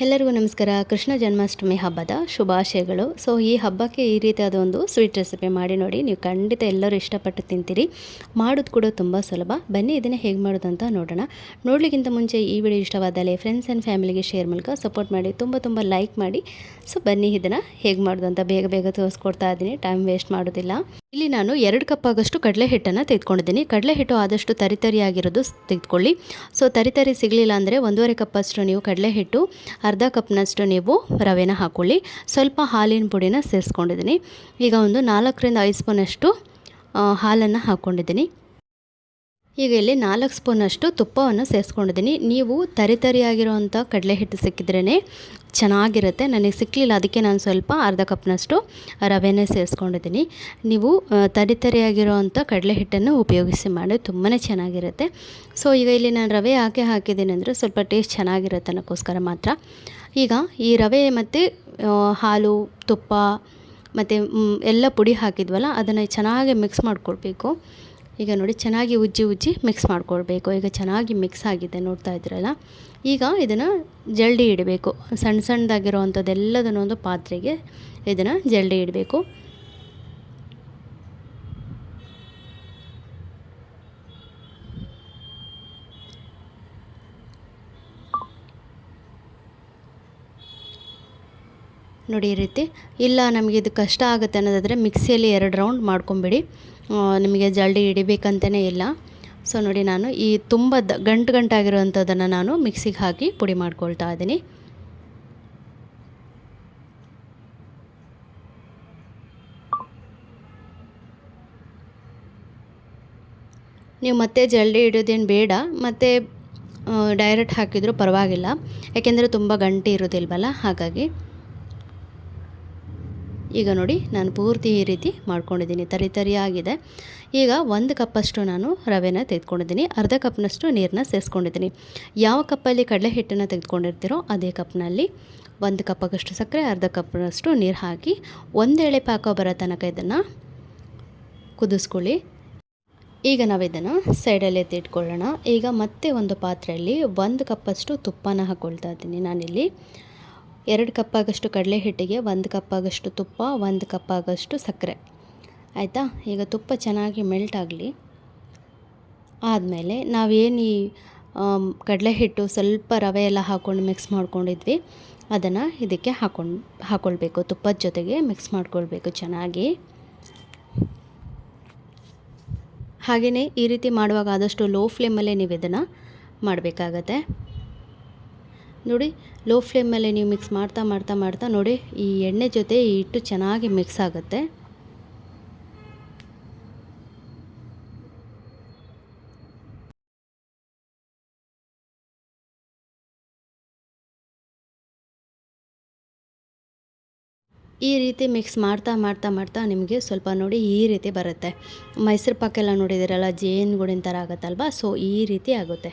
ಎಲ್ಲರಿಗೂ ನಮಸ್ಕಾರ. ಕೃಷ್ಣ ಜನ್ಮಾಷ್ಟಮಿ ಹಬ್ಬದ ಶುಭಾಶಯಗಳು. ಸೊ ಈ ಹಬ್ಬಕ್ಕೆ ಈ ರೀತಿಯಾದ ಒಂದು ಸ್ವೀಟ್ ರೆಸಿಪಿ ಮಾಡಿ ನೋಡಿ, ನೀವು ಖಂಡಿತ ಎಲ್ಲರೂ ಇಷ್ಟಪಟ್ಟು ತಿಂತೀರಿ. ಮಾಡೋದು ಕೂಡ ತುಂಬ ಸುಲಭ. ಬನ್ನಿ ಇದನ್ನು ಹೇಗೆ ಮಾಡೋದು ಅಂತ ನೋಡೋಣ. ನೋಡಲಿಕ್ಕಿಂತ ಮುಂಚೆ ಈ ವಿಡಿಯೋ ಇಷ್ಟವಾದಲ್ಲಿ ಫ್ರೆಂಡ್ಸ್ ಆ್ಯಂಡ್ ಫ್ಯಾಮಿಲಿಗೆ ಶೇರ್ ಮೂಲಕ ಸಪೋರ್ಟ್ ಮಾಡಿ, ತುಂಬ ಲೈಕ್ ಮಾಡಿ. ಸೊ ಬನ್ನಿ ಇದನ್ನು ಹೇಗೆ ಮಾಡೋದು ಅಂತ ಬೇಗ ತೋರಿಸ್ಕೊಡ್ತಾ ಇದ್ದೀನಿ, ಟೈಮ್ ವೇಸ್ಟ್ ಮಾಡೋದಿಲ್ಲ. ಇಲ್ಲಿ ನಾನು 2 ಕಪ್ ಆಗೋಷ್ಟು ಕಡಲೆ ಹಿಟ್ಟನ್ನು ತೆಗೆದುಕೊಂಡಿದ್ದೀನಿ. ಕಡಲೆ ಹಿಟ್ಟು ಆದಷ್ಟು ತರಿಯಾಗಿರೋದು ತೆಗೆದುಕೊಳ್ಳಿ. ಸೊ ತರಿ ಸಿಗಲಿಲ್ಲ ಅಂದರೆ 1.5 ಕಪ್ಪಷ್ಟು ನೀವು ಕಡಲೆ ಹಿಟ್ಟು, ಅರ್ಧ ಕಪ್ನಷ್ಟು ನೀವು ರವೆನ ಹಾಕ್ಕೊಳ್ಳಿ. ಸ್ವಲ್ಪ ಹಾಲಿನ ಪುಡಿನ ಸೇರಿಸ್ಕೊಂಡಿದ್ದೀನಿ. ಈಗ ಒಂದು 4ರಿಂದ 5 ಸ್ಪೂನಷ್ಟು ಹಾಲನ್ನು ಹಾಕ್ಕೊಂಡಿದ್ದೀನಿ. ಈಗ ಇಲ್ಲಿ 4 ಸ್ಪೂನಷ್ಟು ತುಪ್ಪವನ್ನು ಸೇರಿಸ್ಕೊಂಡಿದ್ದೀನಿ. ನೀವು ತರಿಯಾಗಿರೋವಂಥ ಕಡಲೆ ಹಿಟ್ಟು ಸಿಕ್ಕಿದ್ರೇ ಚೆನ್ನಾಗಿರುತ್ತೆ. ನನಗೆ ಸಿಕ್ಕಲಿಲ್ಲ, ಅದಕ್ಕೆ ನಾನು ಸ್ವಲ್ಪ ಅರ್ಧ ಕಪ್ನಷ್ಟು ರವೆನೇ ಸೇರಿಸ್ಕೊಂಡಿದ್ದೀನಿ. ನೀವು ತರಿಯಾಗಿರೋವಂಥ ಕಡಲೆ ಹಿಟ್ಟನ್ನು ಉಪಯೋಗಿಸಿ ಮಾಡಿ, ತುಂಬಾ ಚೆನ್ನಾಗಿರುತ್ತೆ. ಸೊ ಈಗ ಇಲ್ಲಿ ನಾನು ರವೆ ಹಾಕಿದ್ದೀನಿ ಅಂದರೆ ಸ್ವಲ್ಪ ಟೇಸ್ಟ್ ಚೆನ್ನಾಗಿರುತ್ತೆ ಅನ್ನೋಕ್ಕೋಸ್ಕರ ಮಾತ್ರ. ಈಗ ಈ ರವೆ ಮತ್ತು ಹಾಲು, ತುಪ್ಪ ಮತ್ತು ಎಲ್ಲ ಪುಡಿ ಹಾಕಿದ್ವಲ್ಲ, ಅದನ್ನು ಚೆನ್ನಾಗಿ ಮಿಕ್ಸ್ ಮಾಡ್ಕೊಳ್ಬೇಕು. ಈಗ ನೋಡಿ, ಚೆನ್ನಾಗಿ ಉಜ್ಜಿ ಮಿಕ್ಸ್ ಮಾಡ್ಕೊಳ್ಬೇಕು. ಈಗ ಚೆನ್ನಾಗಿ ಮಿಕ್ಸ್ ಆಗಿದೆ, ನೋಡ್ತಾ ಇದ್ದೀರಲ್ಲ. ಈಗ ಇದನ್ನು ಜಲ್ಡಿ ಇಡಬೇಕು. ಸಣ್ಣದಾಗಿರೋವಂಥದ್ದೆಲ್ಲದನ್ನು ಒಂದು ಪಾತ್ರೆಗೆ ಇದನ್ನು ಜಲ್ಡಿ ಇಡಬೇಕು. ನೋಡಿ ಈ ರೀತಿ. ಇಲ್ಲ ನಮಗೆ ಇದು ಕಷ್ಟ ಆಗುತ್ತೆ ಅನ್ನೋದಾದರೆ ಮಿಕ್ಸಿಯಲ್ಲಿ 2 ರೌಂಡ್ ಮಾಡ್ಕೊಂಬಿಡಿ, ನಿಮಗೆ ಜಲ್ಡಿ ಹಿಡಿಬೇಕಂತಲೇ ಇಲ್ಲ. ಸೊ ನೋಡಿ, ನಾನು ಈ ತುಂಬ ಗಂಟಾಗಿರೋವಂಥದ್ದನ್ನು ನಾನು ಮಿಕ್ಸಿಗೆ ಹಾಕಿ ಪುಡಿ ಮಾಡ್ಕೊಳ್ತಾ ಇದ್ದೀನಿ. ನೀವು ಮತ್ತೆ ಜಲ್ಡಿ ಹಿಡಿಯೋದೇನು ಬೇಡ, ಮತ್ತು ಡೈರೆಕ್ಟ್ ಹಾಕಿದರೂ ಪರವಾಗಿಲ್ಲ, ಯಾಕೆಂದರೆ ತುಂಬ ಗಂಟೆ ಇರೋದಿಲ್ವಲ್ಲ, ಹಾಗಾಗಿ. ಈಗ ನೋಡಿ, ನಾನು ಪೂರ್ತಿ ಈ ರೀತಿ ಮಾಡ್ಕೊಂಡಿದ್ದೀನಿ, ತರಿಯಾಗಿದೆ. ಈಗ 1 ಕಪ್ಪಷ್ಟು ನಾನು ರವೆನ ತೆಗೆದುಕೊಂಡಿದ್ದೀನಿ. ಅರ್ಧ ಕಪ್ನಷ್ಟು ನೀರನ್ನ ಸೇರಿಸ್ಕೊಂಡಿದ್ದೀನಿ. ಯಾವ ಕಪ್ಪಲ್ಲಿ ಕಡಲೆ ಹಿಟ್ಟನ್ನು ತೆಗೆದುಕೊಂಡಿರ್ತೀರೋ ಅದೇ ಕಪ್ನಲ್ಲಿ 1 ಕಪ್ಪಾಗಷ್ಟು ಸಕ್ಕರೆ, ಅರ್ಧ ಕಪ್ನಷ್ಟು ನೀರು ಹಾಕಿ 1 ಎಳೆ ಪಾಕ ಬರೋ ತನಕ ಇದನ್ನು ಕುದಿಸ್ಕೊಳ್ಳಿ. ಈಗ ನಾವು ಇದನ್ನು ಸೈಡಲ್ಲಿ ಎತ್ತಿಟ್ಕೊಳ್ಳೋಣ. ಈಗ ಮತ್ತೆ ಒಂದು ಪಾತ್ರೆಯಲ್ಲಿ 1 ಕಪ್ಪಷ್ಟು ತುಪ್ಪನ ಹಾಕ್ಕೊಳ್ತಾ ಇದ್ದೀನಿ ನಾನಿಲ್ಲಿ. 2 ಕಪ್ಪಾಗಷ್ಟು ಕಡಲೆ ಹಿಟ್ಟಿಗೆ 1 ಕಪ್ಪಾಗಷ್ಟು ತುಪ್ಪ, 1 ಕಪ್ಪಾಗಷ್ಟು ಸಕ್ಕರೆ. ಆಯಿತಾ? ಈಗ ತುಪ್ಪ ಚೆನ್ನಾಗಿ ಮೆಲ್ಟ್ ಆಗಲಿ. ಆದಮೇಲೆ ನಾವೇನು ಈ ಕಡಲೆ ಹಿಟ್ಟು ಸ್ವಲ್ಪ ರವೆ ಎಲ್ಲ ಹಾಕ್ಕೊಂಡು ಮಿಕ್ಸ್ ಮಾಡ್ಕೊಂಡಿದ್ವಿ, ಅದನ್ನು ಇದಕ್ಕೆ ಹಾಕ್ಕೊಳ್ಬೇಕು. ತುಪ್ಪದ ಜೊತೆಗೆ ಮಿಕ್ಸ್ ಮಾಡ್ಕೊಳ್ಬೇಕು ಚೆನ್ನಾಗಿ. ಹಾಗೆಯೇ ಈ ರೀತಿ ಮಾಡುವಾಗ ಆದಷ್ಟು ಲೋ ಫ್ಲೇಮಲ್ಲೇ ನೀವು ಇದನ್ನು ಮಾಡಬೇಕಾಗತ್ತೆ. ನೋಡಿ, ಲೋ ಫ್ಲೇಮಲ್ಲಿ ನೀವು ಮಿಕ್ಸ್ ಮಾಡ್ತಾ ನೋಡಿ, ಈ ಎಣ್ಣೆ ಜೊತೆ ಈ ಹಿಟ್ಟು ಚೆನ್ನಾಗಿ ಮಿಕ್ಸ್ ಆಗುತ್ತೆ. ಈ ರೀತಿ ಮಿಕ್ಸ್ ಮಾಡ್ತಾ ನಿಮಗೆ ಸ್ವಲ್ಪ ನೋಡಿ ಈ ರೀತಿ ಬರುತ್ತೆ. ಮೈಸೂರು ಪಾಕೆಲ್ಲ ನೋಡಿದ್ದೀರಲ್ಲ, ಜೇನುಗೂಡಿನ ಥರ ಆಗುತ್ತಲ್ವ, ಸೊ ಈ ರೀತಿ ಆಗುತ್ತೆ.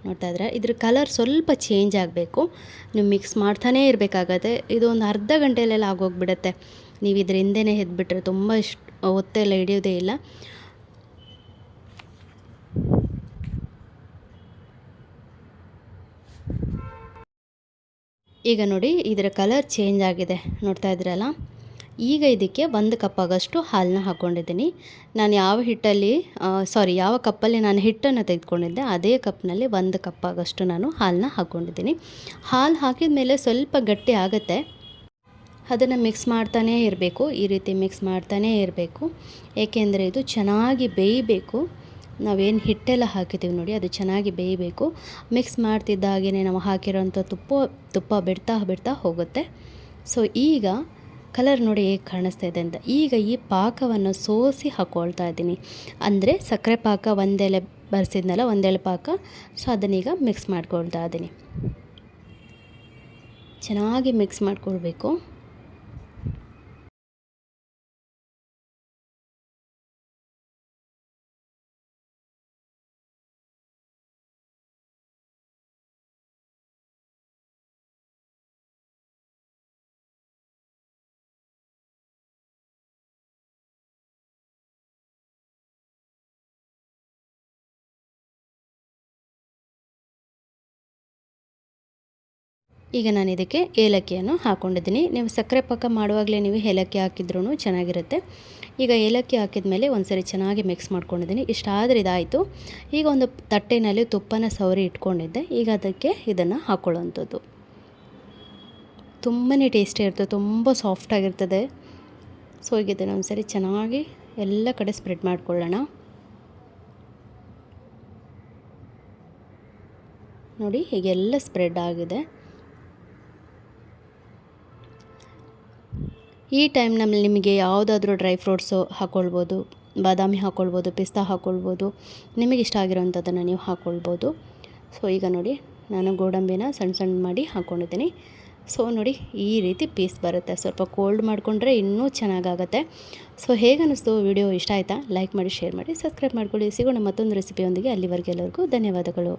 ನೋಡ್ತಾ ಇದ್ರೆ ಇದ್ರ ಕಲರ್ ಸ್ವಲ್ಪ ಚೇಂಜ್ ಆಗಬೇಕು. ನೀವು ಮಿಕ್ಸ್ ಮಾಡ್ತಾನೇ ಇರಬೇಕಾಗತ್ತೆ. ಇದು ಒಂದು ಅರ್ಧ ಗಂಟೆಯಲ್ಲೆಲ್ಲ ಆಗೋಗಿಬಿಡುತ್ತೆ. ನೀವು ಇದ್ರ ಹಿಂದೆನೇ ಎದ್ಬಿಟ್ರೆ ತುಂಬ ಹೊತ್ತೆಲ್ಲ ಹಿಡಿಯೋದೇ ಇಲ್ಲ. ಈಗ ನೋಡಿ, ಇದರ ಕಲರ್ ಚೇಂಜ್ ಆಗಿದೆ, ನೋಡ್ತಾ ಇದ್ರಲ್ಲ. ಈಗ ಇದಕ್ಕೆ 1 ಕಪ್ಪಾಗಷ್ಟು ಹಾಲನ್ನ ಹಾಕ್ಕೊಂಡಿದ್ದೀನಿ. ನಾನು ಯಾವ ಕಪ್ಪಲ್ಲಿ ನಾನು ಹಿಟ್ಟನ್ನು ತೆಗೆದುಕೊಂಡಿದ್ದೆ ಅದೇ ಕಪ್ನಲ್ಲಿ 1 ಕಪ್ಪಾಗಷ್ಟು ನಾನು ಹಾಲನ್ನ ಹಾಕ್ಕೊಂಡಿದ್ದೀನಿ. ಹಾಲು ಹಾಕಿದ ಮೇಲೆ ಸ್ವಲ್ಪ ಗಟ್ಟಿ ಆಗುತ್ತೆ. ಅದನ್ನು ಮಿಕ್ಸ್ ಮಾಡ್ತಾನೇ ಇರಬೇಕು. ಈ ರೀತಿ ಮಿಕ್ಸ್ ಮಾಡ್ತಾನೇ ಇರಬೇಕು, ಏಕೆಂದರೆ ಇದು ಚೆನ್ನಾಗಿ ಬೇಯಬೇಕು. ನಾವೇನು ಹಿಟ್ಟೆಲ್ಲ ಹಾಕಿದ್ದೀವಿ ನೋಡಿ, ಅದು ಚೆನ್ನಾಗಿ ಬೇಯಬೇಕು. ಮಿಕ್ಸ್ ಮಾಡ್ತಿದ್ದ ಹಾಗೇ ನಾವು ಹಾಕಿರೋಂಥ ತುಪ್ಪ ಬಿಡ್ತಾ ಹೋಗುತ್ತೆ. ಸೊ ಈಗ ಕಲರ್ ನೋಡಿ ಹೇಗೆ ಕಾಣಿಸ್ತಾ ಇದೆ ಅಂತ. ಈಗ ಈ ಪಾಕವನ್ನು ಸೋಸಿ ಹಾಕ್ಕೊಳ್ತಾ ಇದ್ದೀನಿ. ಅಂದರೆ ಸಕ್ಕರೆ ಪಾಕ 1 ಎಲೆ ಬರೆಸಿದ್ನಲ್ಲ, 1 ಎಲೆ ಪಾಕ. ಸೊ ಅದನ್ನೀಗ ಮಿಕ್ಸ್ ಮಾಡ್ಕೊಳ್ತಾ ಇದ್ದೀನಿ. ಚೆನ್ನಾಗಿ ಮಿಕ್ಸ್ ಮಾಡ್ಕೊಳ್ಬೇಕು. ಈಗ ನಾನು ಇದಕ್ಕೆ ಏಲಕ್ಕಿಯನ್ನು ಹಾಕ್ಕೊಂಡಿದ್ದೀನಿ. ನೀವು ಸಕ್ಕರೆ ಪಾಕ ಮಾಡುವಾಗಲೇ ನೀವು ಏಲಕ್ಕಿ ಹಾಕಿದ್ರೂ ಚೆನ್ನಾಗಿರುತ್ತೆ. ಈಗ ಏಲಕ್ಕಿ ಹಾಕಿದ ಮೇಲೆ ಒಂದು ಸರಿ ಚೆನ್ನಾಗಿ ಮಿಕ್ಸ್ ಮಾಡ್ಕೊಂಡಿದ್ದೀನಿ. ಇಷ್ಟಾದರೆ ಇದಾಯಿತು. ಈಗ ಒಂದು ತಟ್ಟೆಯಲ್ಲಿ ತುಪ್ಪನ ಸವರಿ ಇಟ್ಕೊಂಡಿದ್ದೆ. ಈಗ ಅದಕ್ಕೆ ಇದನ್ನು ಹಾಕ್ಕೊಳ್ಳೋವಂಥದ್ದು. ತುಂಬಾ ಟೇಸ್ಟಿ ಇರ್ತದೆ, ತುಂಬ ಸಾಫ್ಟಾಗಿರ್ತದೆ. ಸೊ ಈಗ ಇದನ್ನು ಒಂದು ಸರಿ ಚೆನ್ನಾಗಿ ಎಲ್ಲ ಕಡೆ ಸ್ಪ್ರೆಡ್ ಮಾಡ್ಕೊಳ್ಳೋಣ. ನೋಡಿ ಹೀಗೆಲ್ಲ ಸ್ಪ್ರೆಡ್ ಆಗಿದೆ. ಈ ಟೈಮ್ನಲ್ಲಿ ನಿಮಗೆ ಯಾವುದಾದ್ರೂ ಡ್ರೈ ಫ್ರೂಟ್ಸು ಹಾಕ್ಕೊಳ್ಬೋದು, ಬಾದಾಮಿ ಹಾಕ್ಕೊಳ್ಬೋದು, ಪಿಸ್ತಾ ಹಾಕ್ಕೊಳ್ಬೋದು, ನಿಮಗೆ ಇಷ್ಟ ಆಗಿರೋವಂಥದ್ದನ್ನು ನೀವು ಹಾಕ್ಕೊಳ್ಬೋದು. ಸೊ ಈಗ ನೋಡಿ ನಾನು ಗೋಡಂಬಿನ ಸಣ್ಣ ಸಣ್ಣ ಮಾಡಿ ಹಾಕ್ಕೊಂಡಿದ್ದೀನಿ. ಸೊ ನೋಡಿ ಈ ರೀತಿ ಪೀಸ್ ಬರುತ್ತೆ. ಸ್ವಲ್ಪ ಕೋಲ್ಡ್ ಮಾಡಿಕೊಂಡ್ರೆ ಇನ್ನೂ ಚೆನ್ನಾಗಾಗುತ್ತೆ. ಸೊ ಹೇಗೆ ಅನ್ನಿಸ್ತು ವಿಡಿಯೋ? ಇಷ್ಟ ಆಯಿತಾ? ಲೈಕ್ ಮಾಡಿ, ಶೇರ್ ಮಾಡಿ, ಸಬ್ಸ್ಕ್ರೈಬ್ ಮಾಡ್ಕೊಳ್ಳಿ. ಸಿಗೋಣ ಮತ್ತೊಂದು ರೆಸಿಪಿಯೊಂದಿಗೆ. ಅಲ್ಲಿವರೆಗೆ ಎಲ್ಲರಿಗೂ ಧನ್ಯವಾದಗಳು.